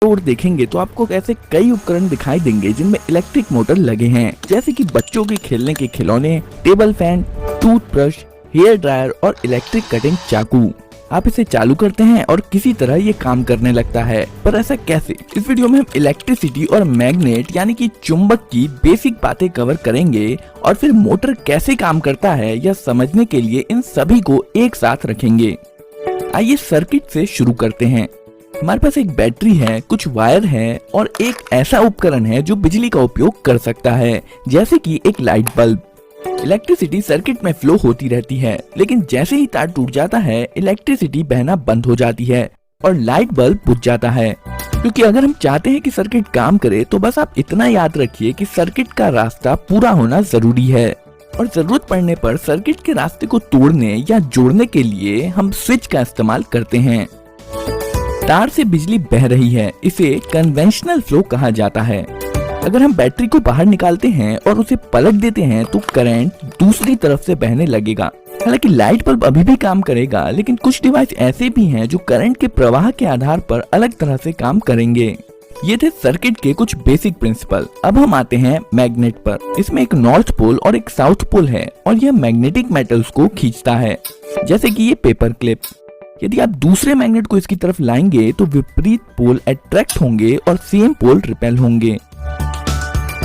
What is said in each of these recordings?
और देखेंगे तो आपको ऐसे कई उपकरण दिखाई देंगे जिनमें इलेक्ट्रिक मोटर लगे हैं, जैसे कि बच्चों के खेलने के खिलौने, table fan, toothbrush, hair dryer और इलेक्ट्रिक कटिंग चाकू। आप इसे चालू करते हैं और किसी तरह ये काम करने लगता है, पर ऐसा कैसे? इस वीडियो में हम इलेक्ट्रिसिटी और मैग्नेट यानी कि चुंबक की बेसिक बातें कवर करेंगे और फिर मोटर कैसे काम करता है यह समझने के लिए इन सभी को एक साथ रखेंगे। आइए सर्किट से शुरू करते हैं। हमारे पास एक बैटरी है, कुछ वायर है और एक ऐसा उपकरण है जो बिजली का उपयोग कर सकता है, जैसे कि एक लाइट बल्ब। इलेक्ट्रिसिटी सर्किट में फ्लो होती रहती है, लेकिन जैसे ही तार टूट जाता है इलेक्ट्रिसिटी बहना बंद हो जाती है और लाइट बल्ब बुझ जाता है। क्योंकि अगर हम चाहते हैं कि सर्किट काम करे तो बस आप इतना याद रखिए कि सर्किट का रास्ता पूरा होना जरूरी है और जरूरत पड़ने पर सर्किट के रास्ते को तोड़ने या जोड़ने के लिए हम स्विच का इस्तेमाल करते हैं। तार से बिजली बह रही है, इसे कन्वेंशनल फ्लो कहा जाता है। अगर हम बैटरी को बाहर निकालते हैं और उसे पलट देते हैं तो करंट दूसरी तरफ से बहने लगेगा। हालांकि लाइट बल्ब अभी भी काम करेगा, लेकिन कुछ डिवाइस ऐसे भी हैं जो करंट के प्रवाह के आधार पर अलग तरह से काम करेंगे। ये थे सर्किट के कुछ बेसिक प्रिंसिपल। अब हम आते हैं मैग्नेट पर। इसमें एक नॉर्थ पोल और एक साउथ पोल है और यह मैग्नेटिक मेटल्स को खींचता है, जैसे कि ये पेपर क्लिप। यदि आप दूसरे मैग्नेट को इसकी तरफ लाएंगे तो विपरीत पोल अट्रैक्ट होंगे और सेम पोल रिपेल होंगे।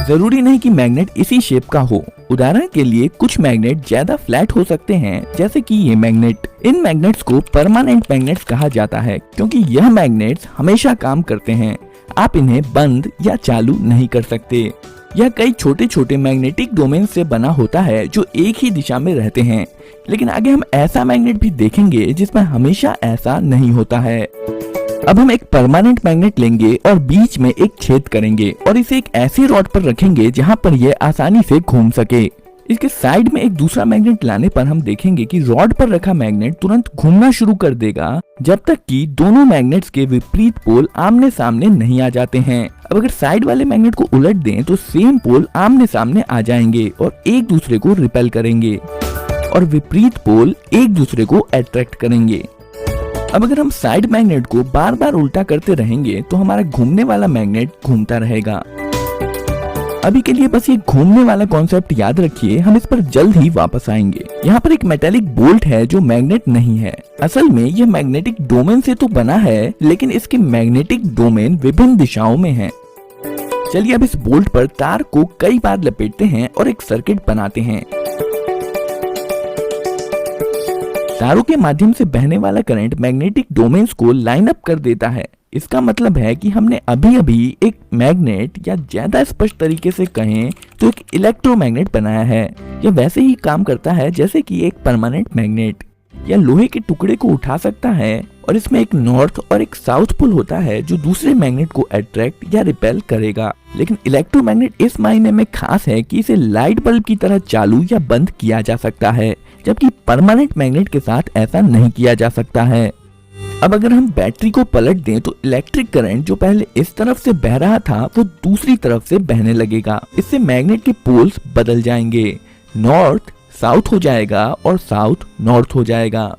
जरूरी नहीं कि मैग्नेट इसी शेप का हो। उदाहरण के लिए कुछ मैग्नेट ज्यादा फ्लैट हो सकते हैं, जैसे कि ये मैग्नेट। इन मैग्नेट्स को परमानेंट मैग्नेट्स कहा जाता है क्योंकि यह मैग्नेट्स हमेशा काम करते हैं। आप इन्हें बंद या चालू नहीं कर सकते। यह कई छोटे छोटे मैग्नेटिक डोमेन से बना होता है जो एक ही दिशा में रहते हैं, लेकिन आगे हम ऐसा मैग्नेट भी देखेंगे जिसमें हमेशा ऐसा नहीं होता है। अब हम एक परमानेंट मैग्नेट लेंगे और बीच में एक छेद करेंगे और इसे एक ऐसी रॉड पर रखेंगे जहां पर यह आसानी से घूम सके। इसके साइड में एक दूसरा मैग्नेट लाने पर हम देखेंगे कि रॉड पर रखा मैग्नेट तुरंत घूमना शुरू कर देगा जब तक कि दोनों मैग्नेट्स के विपरीत पोल आमने सामने नहीं आ जाते हैं। अब अगर साइड वाले मैग्नेट को उलट दें तो सेम पोल आमने सामने आ जाएंगे और एक दूसरे को रिपेल करेंगे और विपरीत पोल एक दूसरे को अट्रैक्ट करेंगे। अब अगर हम साइड मैग्नेट को बार बार उल्टा करते रहेंगे तो हमारा घूमने वाला मैग्नेट घूमता रहेगा। अभी के लिए बस ये घूमने वाला कॉन्सेप्ट याद रखिए, हम इस पर जल्द ही वापस आएंगे। यहाँ पर एक मेटालिक बोल्ट है जो मैग्नेट नहीं है। असल में यह मैग्नेटिक डोमेन से तो बना है, लेकिन इसके मैग्नेटिक डोमेन विभिन्न दिशाओं में है। चलिए अब इस बोल्ट पर तार को कई बार लपेटते हैं और एक सर्किट बनाते हैं। तारों के माध्यम से बहने वाला करंट मैग्नेटिक डोमेन्स को लाइन अप कर देता है। इसका मतलब है कि हमने अभी अभी एक मैग्नेट या ज्यादा स्पष्ट तरीके से कहें तो एक इलेक्ट्रोमैग्नेट बनाया है। यह वैसे ही काम करता है जैसे कि एक परमानेंट मैग्नेट। यह लोहे के टुकड़े को उठा सकता है और इसमें एक नॉर्थ और एक साउथ पोल होता है जो दूसरे मैग्नेट को अट्रैक्ट या रिपेल करेगा। लेकिन इलेक्ट्रोमैग्नेट इस मायने में खास है कि इसे लाइट बल्ब की तरह चालू या बंद किया जा सकता है, जबकि परमानेंट मैग्नेट के साथ ऐसा नहीं किया जा सकता है। अब अगर हम बैटरी को पलट दें तो इलेक्ट्रिक करंट जो पहले इस तरफ से बह रहा था वो दूसरी तरफ से बहने लगेगा। इससे मैग्नेट के पोल्स बदल जाएंगे, नॉर्थ साउथ हो जाएगा और साउथ नॉर्थ हो जाएगा।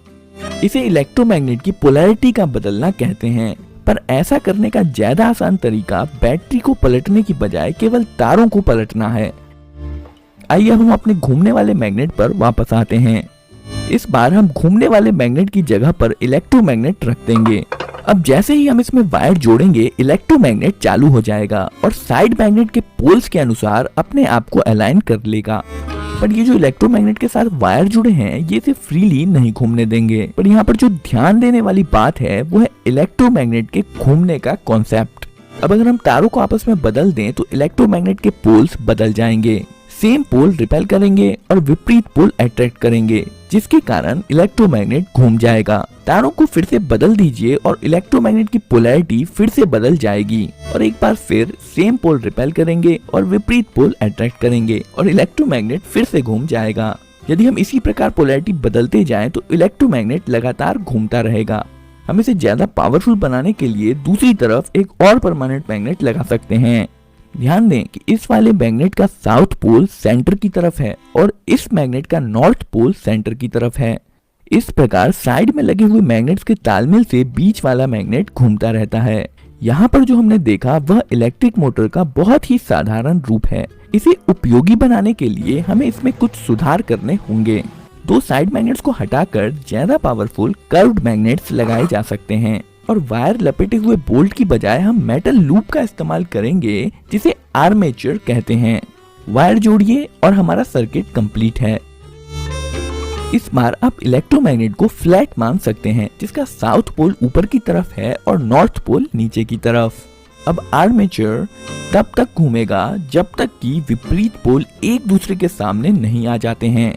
इसे इलेक्ट्रोमैग्नेट की पोलैरिटी का बदलना कहते हैं। पर ऐसा करने का ज्यादा आसान तरीका बैटरी को पलटने की बजाय केवल तारों को पलटना है। आइए हम अपने घूमने वाले मैग्नेट पर वापस आते हैं। इस बार हम घूमने वाले मैग्नेट की जगह पर इलेक्ट्रोमैग्नेट रख देंगे। अब जैसे ही हम इसमें वायर जोड़ेंगे इलेक्ट्रोमैग्नेट चालू हो जाएगा और साइड मैग्नेट के पोल्स के अनुसार अपने आप को अलाइन कर लेगा। पर ये जो इलेक्ट्रोमैग्नेट के साथ वायर जुड़े हैं ये इसे फ्रीली नहीं घूमने देंगे। पर यहाँ पर जो ध्यान देने वाली बात है वो है इलेक्ट्रोमैग्नेट के घूमने का कॉन्सेप्ट। अब अगर हम तारों को आपस में बदल दें तो इलेक्ट्रोमैग्नेट के पोल्स बदल जाएंगे। सेम पोल रिपेल करेंगे और विपरीत पोल अट्रैक्ट करेंगे, जिसके कारण इलेक्ट्रोमैग्नेट घूम जाएगा। तारों को फिर से बदल दीजिए और इलेक्ट्रोमैग्नेट की पोलैरिटी फिर से बदल जाएगी और एक बार फिर सेम पोल रिपेल करेंगे और विपरीत पोल अट्रैक्ट करेंगे और इलेक्ट्रोमैग्नेट फिर से घूम जाएगा। यदि हम इसी प्रकार पोलैरिटी बदलते जाएं तो इलेक्ट्रोमैग्नेट लगातार घूमता रहेगा। हम इसे ज्यादा पावरफुल बनाने के लिए दूसरी तरफ एक और परमानेंट मैग्नेट लगा सकते हैं। ध्यान दें कि इस वाले मैग्नेट का साउथ पोल सेंटर की तरफ है और इस मैग्नेट का नॉर्थ पोल सेंटर की तरफ है। इस प्रकार साइड में लगे हुए मैग्नेट्स के तालमेल से बीच वाला मैग्नेट घूमता रहता है। यहाँ पर जो हमने देखा वह इलेक्ट्रिक मोटर का बहुत ही साधारण रूप है। इसे उपयोगी बनाने के लिए हमें इसमें कुछ सुधार करने होंगे। दो साइड मैग्नेट्स को हटाकर ज्यादा पावरफुल कर्व्ड मैग्नेट्स लगाए जा सकते हैं और वायर लपेटे हुए बोल्ट की बजाय हम मेटल लूप का इस्तेमाल करेंगे जिसे आर्मेचर कहते हैं। वायर जोड़िए और हमारा सर्किट कंप्लीट है। इस बार आप इलेक्ट्रोमैग्नेट को फ्लैट मान सकते हैं जिसका साउथ पोल ऊपर की तरफ है और नॉर्थ पोल नीचे की तरफ। अब आर्मेचर तब तक घूमेगा जब तक कि विपरीत पोल एक दूसरे के सामने नहीं आ जाते हैं।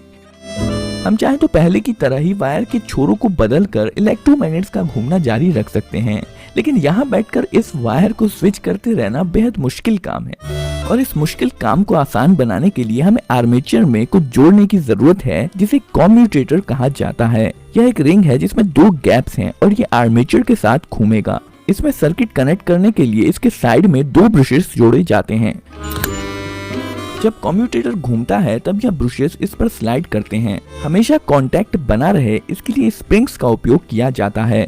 हम चाहे तो पहले की तरह ही वायर के छोरों को बदलकर इलेक्ट्रोमैग्नेट्स का घूमना जारी रख सकते हैं, लेकिन यहाँ बैठकर इस वायर को स्विच करते रहना बेहद मुश्किल काम है और इस मुश्किल काम को आसान बनाने के लिए हमें आर्मेचर में कुछ जोड़ने की जरूरत है जिसे कम्यूटेटर कहा जाता है। यह एक रिंग है जिसमें दो गैप्स हैं और ये आर्मेचर के साथ घूमेगा। इसमें सर्किट कनेक्ट करने के लिए इसके साइड में दो ब्रशेस जोड़े जाते हैं। जब कम्यूटेटर घूमता है तब यह ब्रशेस इस पर स्लाइड करते हैं। हमेशा कांटेक्ट बना रहे इसके लिए स्प्रिंग्स का उपयोग किया जाता है।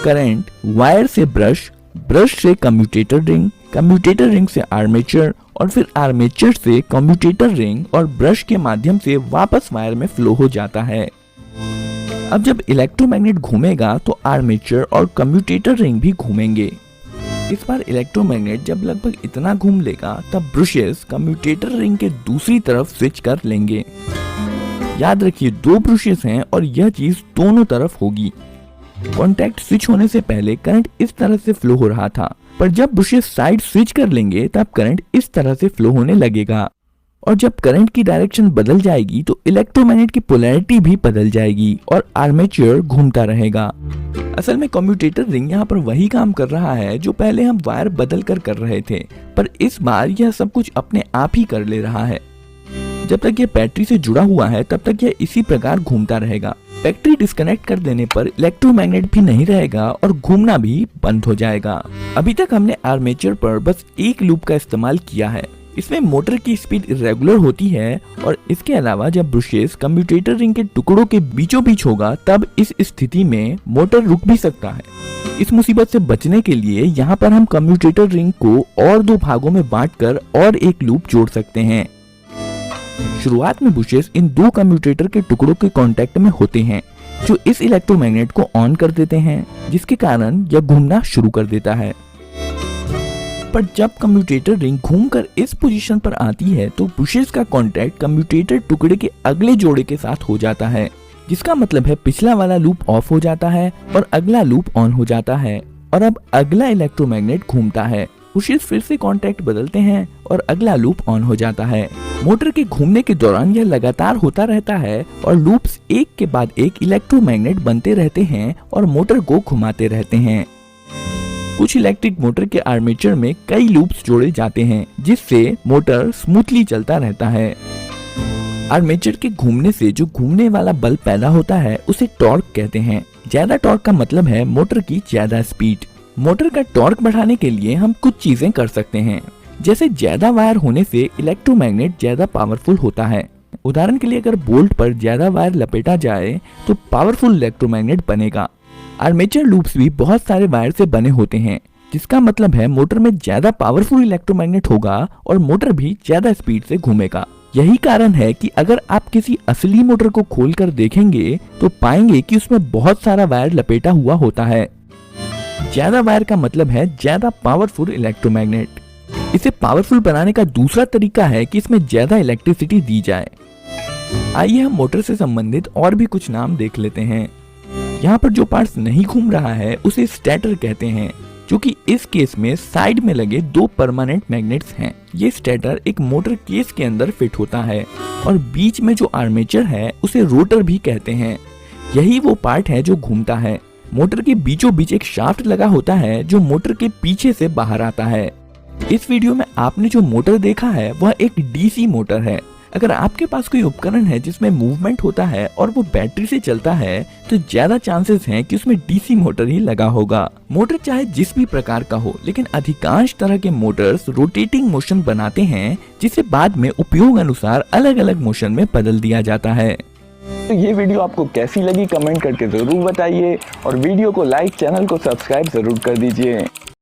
करंट वायर से ब्रश, ब्रश से कम्यूटेटर रिंग, कम्यूटेटर रिंग से आर्मेचर और फिर आर्मेचर से कम्यूटेटर रिंग और ब्रश के माध्यम से वापस वायर में फ्लो हो जाता है। अब जब इलेक्ट्रोमैग्नेट घूमेगा तो आर्मेचर और कम्यूटेटर रिंग भी घूमेंगे। इस बार इलेक्ट्रोमैग्नेट जब लगभग इतना घूम लेगा तब ब्रशेस कम्यूटेटर रिंग के दूसरी तरफ स्विच कर लेंगे। याद रखिए दो ब्रशेस हैं और यह चीज दोनों तरफ होगी। कॉन्टैक्ट स्विच होने से पहले करंट इस तरह से फ्लो हो रहा था, पर जब ब्रशेस साइड स्विच कर लेंगे तब करंट इस तरह से फ्लो होने लगेगा और जब करंट की डायरेक्शन बदल जाएगी तो इलेक्ट्रोमैग्नेट की पोलैरिटी भी बदल जाएगी और आर्मेचर घूमता रहेगा। असल में कम्यूटेटर रिंग यहाँ पर वही काम कर रहा है जो पहले हम वायर बदल कर रहे थे, पर इस बार यह सब कुछ अपने आप ही कर ले रहा है। जब तक यह बैटरी से जुड़ा हुआ है तब तक यह इसी प्रकार घूमता रहेगा। बैटरी डिस्कनेक्ट कर देने पर इलेक्ट्रोमैग्नेट भी नहीं रहेगा और घूमना भी बंद हो जाएगा। अभी तक हमने आर्मेचर पर बस एक लूप का इस्तेमाल किया है। इसमें मोटर की स्पीड इरेगुलर होती है और इसके अलावा जब ब्रशेस कम्यूटेटर रिंग के टुकड़ों के बीचों बीच होगा तब इस स्थिति में मोटर रुक भी सकता है। इस मुसीबत से बचने के लिए यहाँ पर हम कम्यूटेटर रिंग को और दो भागों में बांटकर और एक लूप जोड़ सकते हैं। शुरुआत में ब्रशेस इन दो कम्यूटेटर के टुकड़ों के कांटेक्ट में होते हैं जो इस इलेक्ट्रोमैग्नेट को ऑन कर देते हैं, जिसके कारण यह घूमना शुरू कर देता है। पर जब कम्यूटेटर रिंग घूमकर इस पोजीशन पर आती है तो ब्रशेस का कांटेक्ट कम्यूटेटर टुकड़े के अगले जोड़े के साथ हो जाता है, जिसका मतलब है पिछला वाला लूप ऑफ हो जाता है और अगला लूप ऑन हो जाता है और अब अगला इलेक्ट्रोमैग्नेट घूमता है। ब्रशेस फिर से कांटेक्ट बदलते हैं और अगला लूप ऑन हो जाता है। मोटर के घूमने के दौरान यह लगातार होता रहता है और लूप्स एक के बाद एक इलेक्ट्रोमैग्नेट बनते रहते हैं और मोटर को घुमाते रहते हैं। कुछ इलेक्ट्रिक मोटर के आर्मेचर में कई लूप्स जोड़े जाते हैं जिससे मोटर स्मूथली चलता रहता है। आर्मेचर के घूमने से जो घूमने वाला बल पैदा होता है उसे टॉर्क कहते हैं। ज्यादा टॉर्क का मतलब है मोटर की ज्यादा स्पीड। मोटर का टॉर्क बढ़ाने के लिए हम कुछ चीजें कर सकते हैं, जैसे ज्यादा वायर होने से इलेक्ट्रोमैग्नेट ज्यादा पावरफुल होता है। उदाहरण के लिए अगर बोल्ट पर ज्यादा वायर लपेटा जाए तो पावरफुल इलेक्ट्रोमैग्नेट बनेगा। आर्मेचर लूप्स भी बहुत सारे वायर से बने होते हैं, जिसका मतलब है मोटर में ज्यादा पावरफुल इलेक्ट्रोमैग्नेट होगा और मोटर भी ज्यादा स्पीड से घूमेगा। यही कारण है कि अगर आप किसी असली मोटर को खोलकर देखेंगे तो पाएंगे कि उसमें बहुत सारा वायर लपेटा हुआ होता है। ज्यादा वायर का मतलब है ज्यादा पावरफुल इलेक्ट्रोमैग्नेट। इसे पावरफुल बनाने का दूसरा तरीका है कि इसमें ज्यादा इलेक्ट्रिसिटी दी जाए। आइए हम मोटर से संबंधित और भी कुछ नाम देख लेते हैं। यहाँ पर जो पार्ट्स नहीं घूम रहा है उसे स्टेटर कहते हैं, जो कि इस केस में साइड में लगे दो परमानेंट मैग्नेट्स हैं। ये स्टेटर एक मोटर केस के अंदर फिट होता है और बीच में जो आर्मेचर है उसे रोटर भी कहते हैं। यही वो पार्ट है जो घूमता है। मोटर के बीचों बीच एक शाफ्ट लगा होता है जो मोटर के पीछे से बाहर आता है। इस वीडियो में आपने जो मोटर देखा है वह एक डीसी मोटर है। अगर आपके पास कोई उपकरण है जिसमें मूवमेंट होता है और वो बैटरी से चलता है तो ज्यादा चांसेस हैं कि उसमें डीसी मोटर ही लगा होगा। मोटर चाहे जिस भी प्रकार का हो, लेकिन अधिकांश तरह के मोटर्स रोटेटिंग मोशन बनाते हैं जिसे बाद में उपयोग अनुसार अलग अलग मोशन में बदल दिया जाता है। तो ये वीडियो आपको कैसी लगी कमेंट करके जरूर बताइए और वीडियो को लाइक, चैनल को सब्सक्राइब जरूर कर दीजिए।